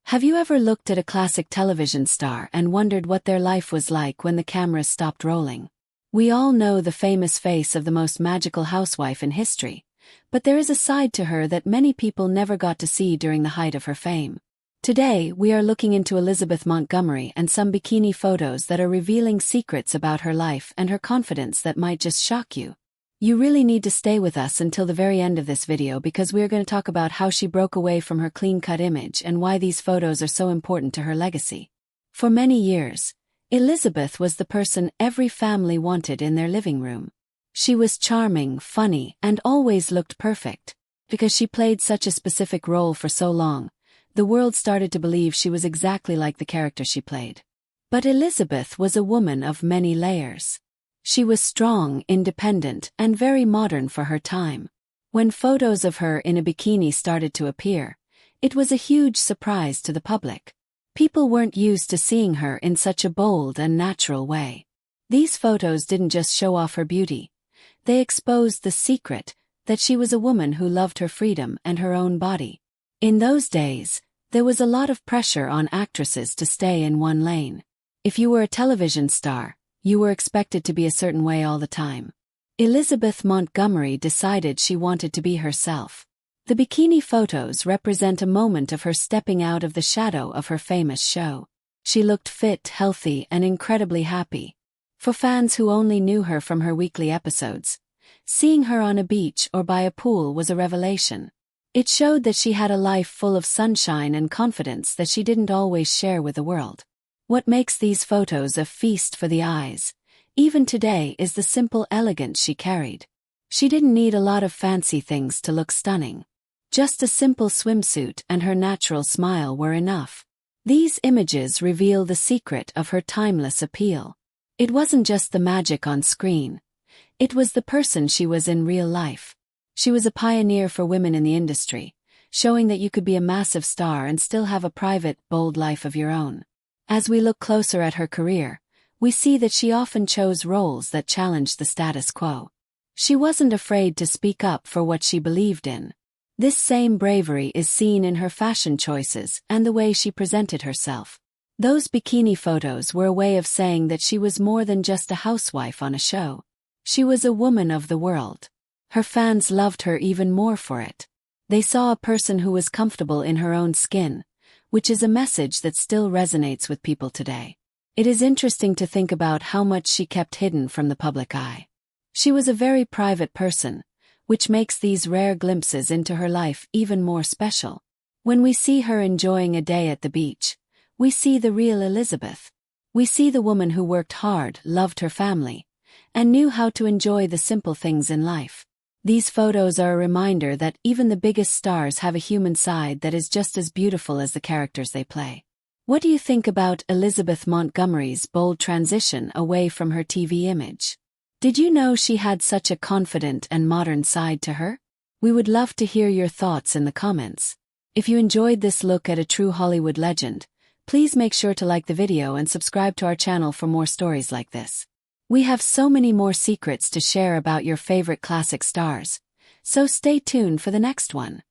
Have you ever looked at a classic television star and wondered what their life was like when the cameras stopped rolling? We all know the famous face of the most magical housewife in history, but there is a side to her that many people never got to see during the height of her fame. Today, we are looking into Elizabeth Montgomery and some bikini photos that are revealing secrets about her life and her confidence that might just shock you. You really need to stay with us until the very end of this video because we are going to talk about how she broke away from her clean-cut image and why these photos are so important to her legacy. For many years, Elizabeth was the person every family wanted in their living room. She was charming, funny, and always looked perfect. Because she played such a specific role for so long, the world started to believe she was exactly like the character she played. But Elizabeth was a woman of many layers. She was strong, independent, and very modern for her time. When photos of her in a bikini started to appear, it was a huge surprise to the public. People weren't used to seeing her in such a bold and natural way. These photos didn't just show off her beauty. They exposed the secret that she was a woman who loved her freedom and her own body. In those days, there was a lot of pressure on actresses to stay in one lane. If you were a television star, you were expected to be a certain way all the time. Elizabeth Montgomery decided she wanted to be herself. The bikini photos represent a moment of her stepping out of the shadow of her famous show. She looked fit, healthy, and incredibly happy. For fans who only knew her from her weekly episodes, seeing her on a beach or by a pool was a revelation. It showed that she had a life full of sunshine and confidence that she didn't always share with the world. What makes these photos a feast for the eyes, even today, is the simple elegance she carried. She didn't need a lot of fancy things to look stunning. Just a simple swimsuit and her natural smile were enough. These images reveal the secret of her timeless appeal. It wasn't just the magic on screen. It was the person she was in real life. She was a pioneer for women in the industry, showing that you could be a massive star and still have a private, bold life of your own. As we look closer at her career, we see that she often chose roles that challenged the status quo. She wasn't afraid to speak up for what she believed in. This same bravery is seen in her fashion choices and the way she presented herself. Those bikini photos were a way of saying that she was more than just a housewife on a show. She was a woman of the world. Her fans loved her even more for it. They saw a person who was comfortable in her own skin, which is a message that still resonates with people today. It is interesting to think about how much she kept hidden from the public eye. She was a very private person, which makes these rare glimpses into her life even more special. When we see her enjoying a day at the beach, we see the real Elizabeth. We see the woman who worked hard, loved her family, and knew how to enjoy the simple things in life. These photos are a reminder that even the biggest stars have a human side that is just as beautiful as the characters they play. What do you think about Elizabeth Montgomery's bold transition away from her TV image? Did you know she had such a confident and modern side to her? We would love to hear your thoughts in the comments. If you enjoyed this look at a true Hollywood legend, please make sure to like the video and subscribe to our channel for more stories like this. We have so many more secrets to share about your favorite classic stars, so stay tuned for the next one.